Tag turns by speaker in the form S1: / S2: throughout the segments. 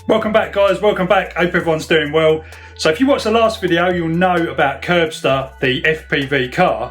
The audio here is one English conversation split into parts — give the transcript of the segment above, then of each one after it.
S1: Welcome back guys, welcome back. Hope everyone's doing well. So if you watched the last video, you'll know about Kirbster the FPV car.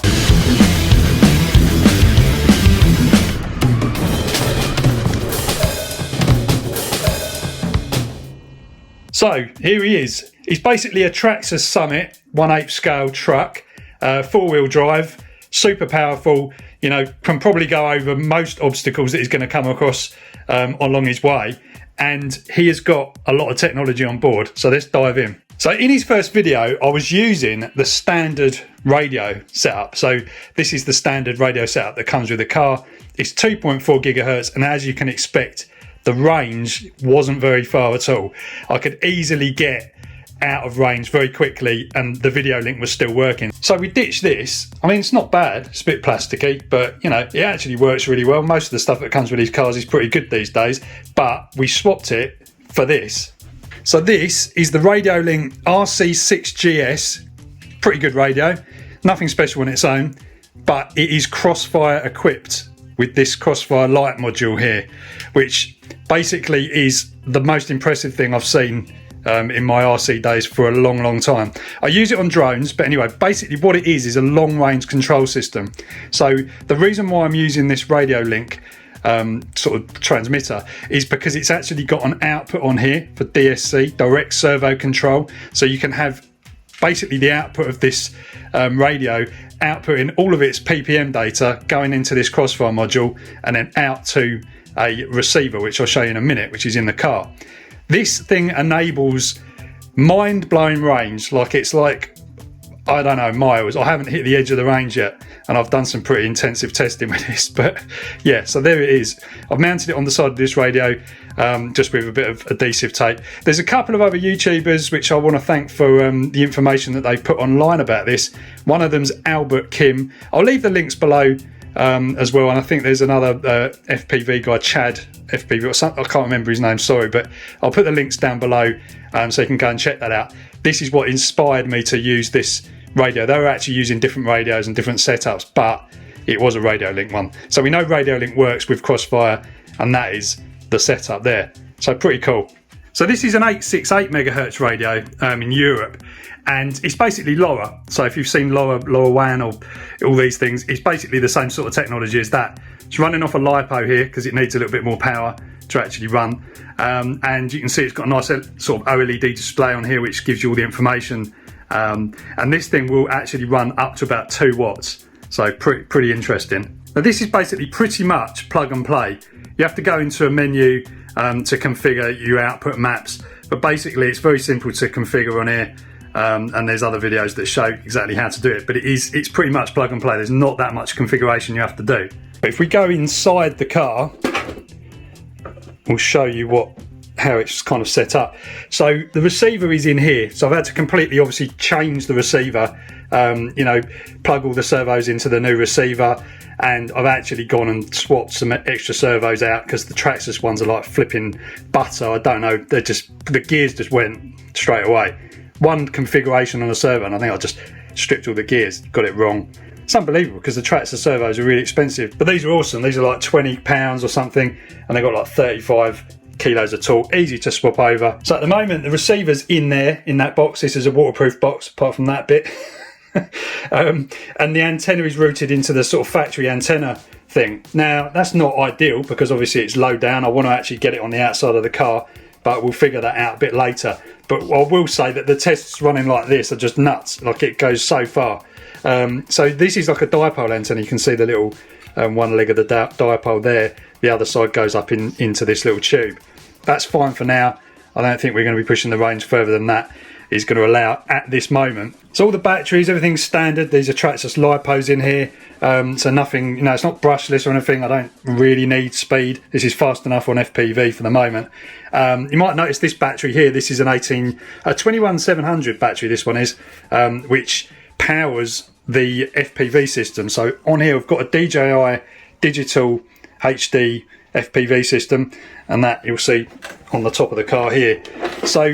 S1: So here he is. He's basically a Traxxas Summit 1/8 scale truck, 4-wheel drive, super powerful, you know, can probably go over most obstacles that he's going to come across along his way. And he has got a lot of technology on board, so let's dive in. So in his first video, I was using the standard radio setup. So this is the standard radio setup that comes with the car. It's 2.4 gigahertz, and as you can expect, the range wasn't very far at all. I could easily get out of range very quickly and the video link was still working. So we ditched this. I mean, it's not bad, it's a bit plasticky, but you know, it actually works really well. Most of the stuff that comes with these cars is pretty good these days, but we swapped it for this. So this is the RadioLink RC6GS, pretty good radio, nothing special on its own, but it is Crossfire equipped with this Crossfire Lite module here, which basically is the most impressive thing I've seen in my RC days for a long time. I use it on drones, but anyway, basically what it is a long range control system. So the reason why I'm using this RadioLink sort of transmitter is because it's actually got an output on here for DSC, direct servo control. So you can have basically the output of this radio outputting all of its PPM data going into this Crossfire module and then out to a receiver, which I'll show you in a minute, which is in the car. This thing enables mind-blowing range, like it's like, I don't know, miles. I haven't hit the edge of the range yet, and I've done some pretty intensive testing with this, but yeah, so there it is. I've mounted it on the side of this radio, just with a bit of adhesive tape. There's a couple of other YouTubers which I want to thank for the information that they put online about this. One of them's Albert Kim. I'll leave the links below as well, and I think there's another FPV guy, Chad FPV or something, I can't remember his name, sorry, but I'll put the links down below so you can go and check that out. This is what inspired me to use this radio. They were actually using different radios and different setups, but it was a RadioLink one. So we know RadioLink works with Crossfire, and that is the setup there. So pretty cool. So this is an 868 megahertz radio in Europe, and it's basically LoRa. So if you've seen LoRaWAN or all these things, it's basically the same sort of technology as that. It's running off a LiPo here because it needs a little bit more power to actually run. And you can see it's got a nice sort of OLED display on here, which gives you all the information. And this thing will actually run up to about 2 watts. So pretty interesting. Now this is basically pretty much plug and play. You have to go into a menu to configure your output maps, but basically it's very simple to configure on here. And there's other videos that show exactly how to do it, but it's pretty much plug and play. There's not that much configuration you have to do. But if we go inside the car, we'll show you how it's kind of set up. So the receiver is in here, so I've had to completely obviously change the receiver, you know, plug all the servos into the new receiver, and I've actually gone and swapped some extra servos out because the Traxxas ones are like flipping butter. I don't know, the gears just went straight away. One configuration on a servo and I think I just stripped all the gears, got it wrong. It's unbelievable because the Traxxas servos are really expensive, but these are awesome. These are like £20 or something, and they've got like 35 kilos of torque, easy to swap over. So at the moment the receiver's in there, in that box. This is a waterproof box apart from that bit. And the antenna is routed into the sort of factory antenna thing. Now that's not ideal because obviously it's low down. I want to actually get it on the outside of the car, but we'll figure that out a bit later. But I will say that the tests running like this are just nuts, like it goes so far. So this is like a dipole antenna. You can see the little one leg of the dipole there. The other side goes up into this little tube. That's fine for now. I don't think we're going to be pushing the range further than that is going to allow at this moment. So all the batteries, everything's standard. These are Traxxas LiPos in here. So nothing, you know, it's not brushless or anything. I don't really need speed. This is fast enough on FPV for the moment. You might notice this battery here. This is a 21700 battery, this one is, which powers the FPV system. So on here we've got a DJI digital HD FPV system, and that you'll see on the top of the car here. So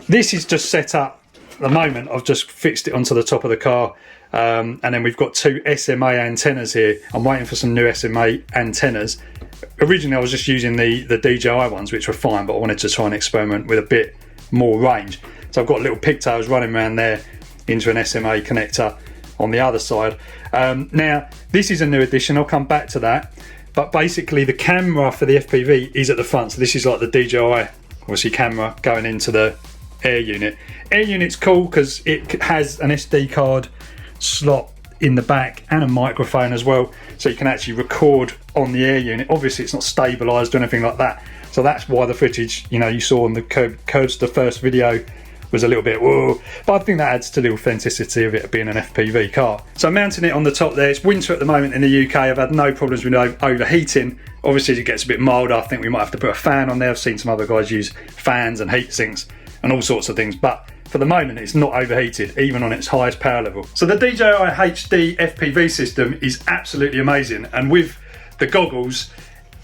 S1: this is just set up at the moment. I've just fixed it onto the top of the car and then we've got two SMA antennas here. I'm waiting for some new SMA antennas. Originally I was just using the DJI ones, which were fine, but I wanted to try and experiment with a bit more range. So I've got little pigtails running around there into an SMA connector on the other side. Now this is a new addition, I'll come back to that, but basically the camera for the FPV is at the front. So this is like the DJI obviously camera going into the Air Unit. Air Unit's cool because it has an SD card slot in the back and a microphone as well, so you can actually record on the Air Unit. Obviously it's not stabilized or anything like that, so that's why the footage, you know, you saw on the Kirbster first video was a little bit whoa, but I think that adds to the authenticity of it being an FPV car. So I'm mounting it on the top there. It's winter at the moment in the UK. I've had no problems with overheating. Obviously as it gets a bit milder, I think we might have to put a fan on there. I've seen some other guys use fans and heat sinks and all sorts of things, but for the moment it's not overheated, even on its highest power level. So the DJI HD FPV system is absolutely amazing, and with the goggles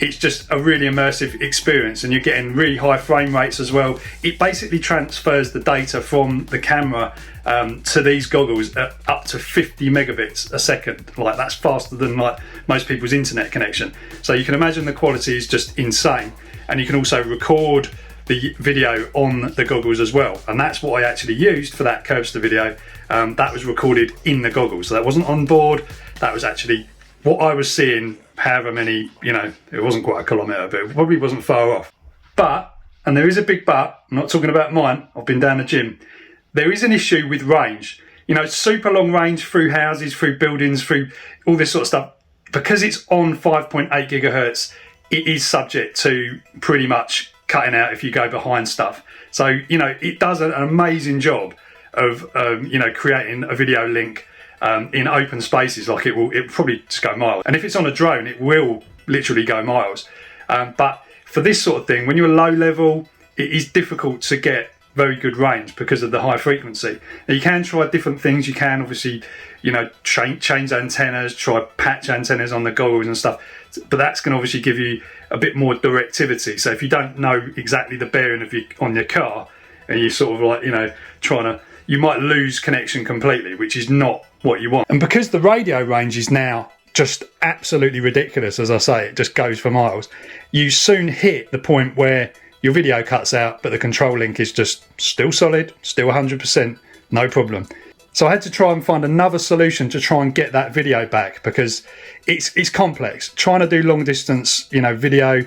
S1: it's just a really immersive experience, and you're getting really high frame rates as well. It basically transfers the data from the camera to these goggles at up to 50 megabits a second. Like, that's faster than like most people's internet connection. So you can imagine the quality is just insane, and you can also record the video on the goggles as well, and that's what I actually used for that Kirbster video. That was recorded in the goggles, so that wasn't on board, that was actually what I was seeing, however many, you know, it wasn't quite a kilometre, but it probably wasn't far off. But, and there is a big but, I'm not talking about mine, I've been down the gym, there is an issue with range. You know, super long range through houses, through buildings, through all this sort of stuff. Because it's on 5.8 gigahertz, it is subject to pretty much cutting out if you go behind stuff. So, you know, it does an amazing job of, you know, creating a video link in open spaces. Like, it'll probably just go miles. And if it's on a drone, it will literally go miles. But for this sort of thing, when you're low level, it is difficult to get very good range because of the high frequency. Now, you can try different things. You can obviously, you know, change antennas, try patch antennas on the goggles and stuff, but that's going to obviously give you a bit more directivity. So if you don't know exactly the bearing of on your car, and you sort of like, you know, you might lose connection completely, which is not what you want. And because the radio range is now just absolutely ridiculous, as I say, it just goes for miles, you soon hit the point where your video cuts out, but the control link is just still solid, still 100%, no problem. So I had to try and find another solution to try and get that video back, because it's complex. Trying to do long distance, you know, video,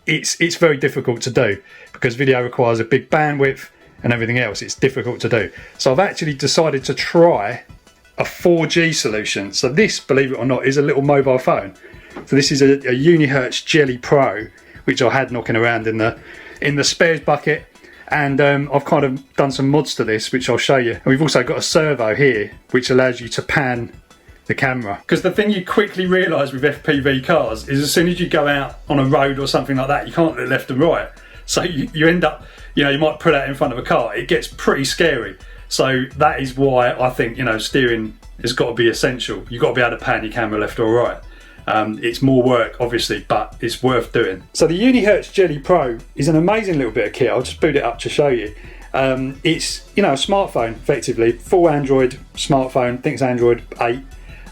S1: it's very difficult to do, because video requires a big bandwidth and everything else. It's difficult to do. So I've actually decided to try a 4G solution. So this, believe it or not, is a little mobile phone. So this is a Unihertz Jelly Pro, which I had knocking around in the spares bucket, and I've kind of done some mods to this, which I'll show you. And we've also got a servo here, which allows you to pan the camera. Because the thing you quickly realise with FPV cars is, as soon as you go out on a road or something like that, you can't look left and right. So you end up, you know, you might pull out in front of a car. It gets pretty scary. So that is why I think, you know, steering has got to be essential. You've got to be able to pan your camera left or right. It's more work, obviously, but it's worth doing. So the Unihertz Jelly Pro is an amazing little bit of kit. I'll just boot it up to show you. It's, you know, a smartphone, effectively, full Android smartphone. I think it's Android 8.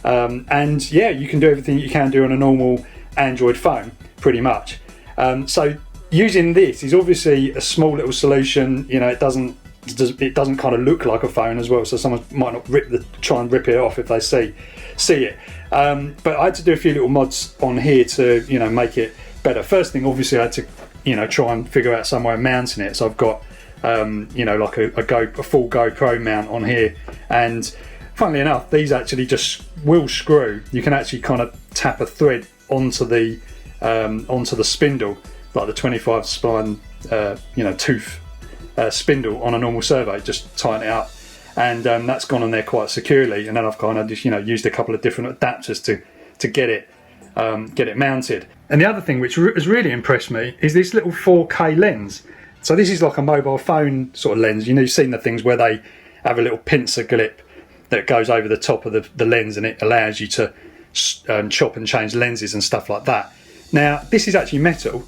S1: And yeah, you can do everything you can do on a normal Android phone, pretty much. So using this is obviously a small little solution. You know, it doesn't kind of look like a phone as well, so someone might not try and rip it off if they see it. But I had to do a few little mods on here to, you know, make it better. First thing, obviously, I had to, you know, try and figure out some way of mounting it. So I've got, you know, like a full GoPro mount on here, and funnily enough, these actually just will screw. You can actually kind of tap a thread onto the spindle, like the 25 spine, you know, tooth spindle on a normal servo. Just tighten it up, and that's gone on there quite securely. And then I've kind of just, you know, used a couple of different adapters to get it mounted. And the other thing which has really impressed me is this little 4K lens. So this is like a mobile phone sort of lens. You know, you've seen the things where they have a little pincer clip that goes over the top of the lens, and it allows you to chop and change lenses and stuff like that. Now this is actually metal,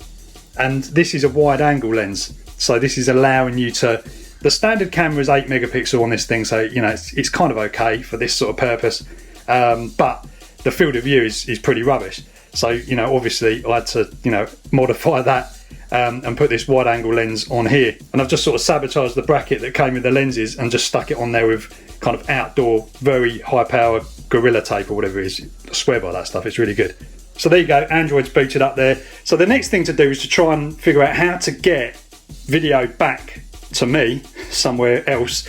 S1: and this is a wide angle lens. So this is allowing you to The standard camera is 8 megapixel on this thing, so you know it's kind of okay for this sort of purpose, but the field of view is pretty rubbish. So you know, obviously I had to, you know, modify that and put this wide angle lens on here, and I've just sort of sabotaged the bracket that came with the lenses and just stuck it on there with kind of outdoor very high power Gorilla Tape or whatever it is. I swear by that stuff, it's really good. So there you go, Android's booted up there. So the next thing to do is to try and figure out how to get video back to me somewhere else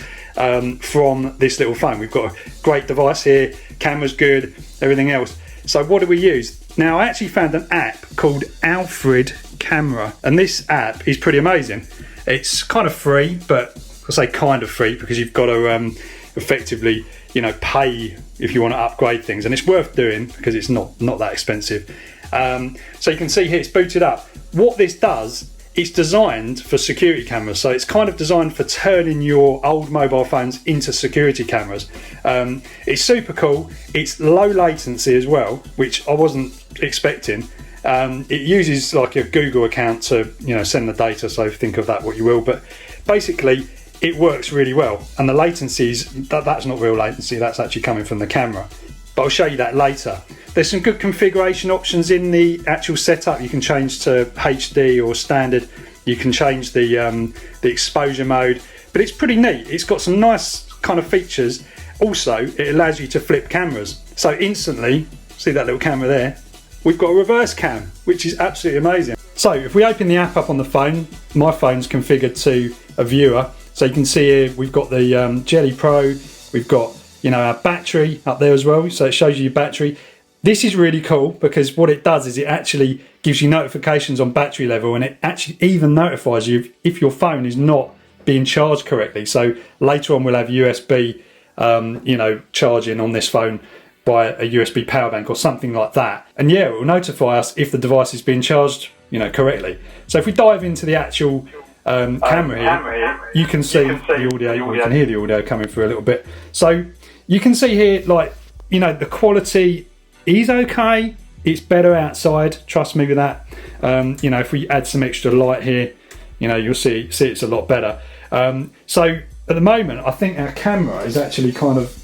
S1: from this little phone. We've got a great device here, camera's good, everything else. So what do we use? Now I actually found an app called Alfred Camera, and this app is pretty amazing. It's kind of free, but I say kind of free because you've got to effectively, you know, pay if you want to upgrade things, and it's worth doing because it's not that expensive. So you can see here it's booted up. What this does, it's designed for security cameras, so it's kind of designed for turning your old mobile phones into security cameras. It's super cool. It's low latency as well, which I wasn't expecting. It uses like a Google account to, you know, send the data, so think of that what you will, but basically it works really well. And the latencies, that's not real latency, that's actually coming from the camera, but I'll show you that later. There's some good configuration options in the actual setup. You can change to HD or standard. You can change the exposure mode, but it's pretty neat. It's got some nice kind of features. Also, it allows you to flip cameras. So instantly, see that little camera there? We've got a reverse cam, which is absolutely amazing. So if we open the app up on the phone, my phone's configured to a viewer. So you can see here, we've got the Jelly Pro, we've got, you know, our battery up there as well. So it shows you your battery. This is really cool because what it does is it actually gives you notifications on battery level, and it actually even notifies you if your phone is not being charged correctly. So later on we'll have USB, you know, charging on this phone by a USB power bank or something like that. And yeah, it will notify us if the device is being charged, you know, correctly. So if we dive into the actual camera here, you can see the audio, you can hear the audio coming through a little bit. So you can see here, like, you know, the quality is okay. It's better outside, trust me with that. You know, if we add some extra light here, you know, you'll see it's a lot better. So at the moment, I think our camera is actually kind of,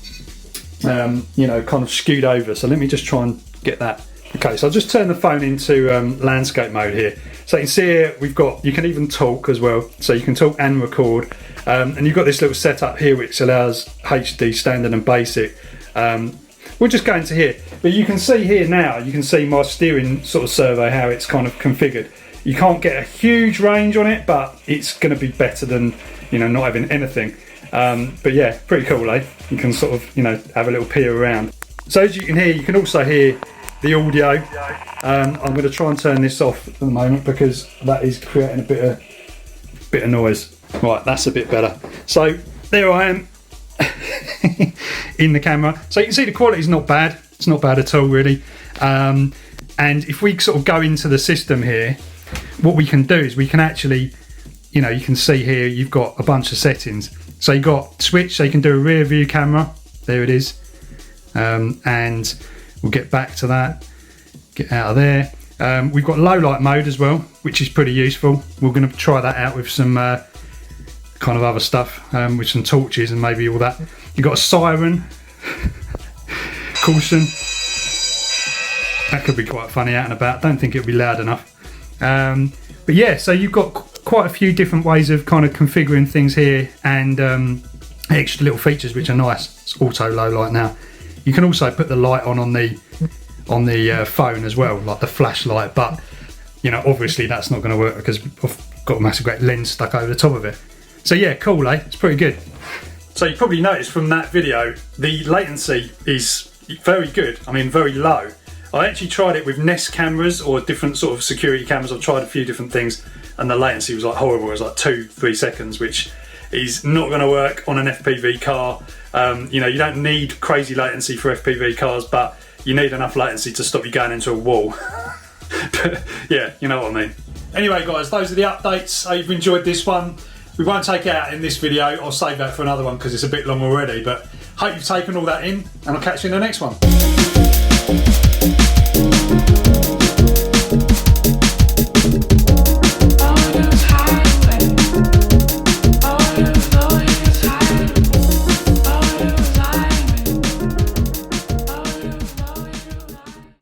S1: you know, kind of skewed over. So let me just try and get that. Okay, so I'll just turn the phone into landscape mode here. So you can see here, we've got, you can even talk as well. So you can talk and record. And you've got this little setup here which allows HD, standard and basic. We'll just go into here. But you can see here now, you can see my steering sort of servo, how it's kind of configured. You can't get a huge range on it, but it's going to be better than, you know, not having anything. But yeah, pretty cool, eh? You can sort of, you know, have a little peer around. So as you can hear, you can also hear the audio. I'm going to try and turn this off at the moment because that is creating a bit of noise. Right, that's a bit better. So there I am in the camera. So you can see the quality is not bad. It's not bad at all, really. And if we sort of go into the system here, what we can do is we can actually, you know, you can see here you've got a bunch of settings. So you've got switch, so you can do a rear view camera. There it is. And we'll get back to that. Get out of there. We've got low light mode as well, which is pretty useful. We're going to try that out with some kind of other stuff, with some torches and maybe all that. You've got a siren. Caution. That could be quite funny out and about. Don't think it'll be loud enough. But yeah, so you've got quite a few different ways of kind of configuring things here, and extra little features which are nice. It's auto low light now. You can also put the light on the phone as well, like the flashlight, but you know, obviously that's not going to work because I've got a massive great lens stuck over the top of it. So yeah, cool, eh? It's pretty good. So you probably noticed from that video, the latency is very good. I mean, very low. I actually tried it with Nest cameras or different sort of security cameras. I've tried a few different things and the latency was like horrible. It was like 2-3 seconds, which is not going to work on an FPV car. You know, you don't need crazy latency for FPV cars, but you need enough latency to stop you going into a wall. But yeah, you know what I mean. Anyway guys, those are the updates. I hope you've enjoyed this one. We won't take it out in this video. I'll save that for another one because it's a bit long already, but hope you've taken all that in and I'll catch you in the next one.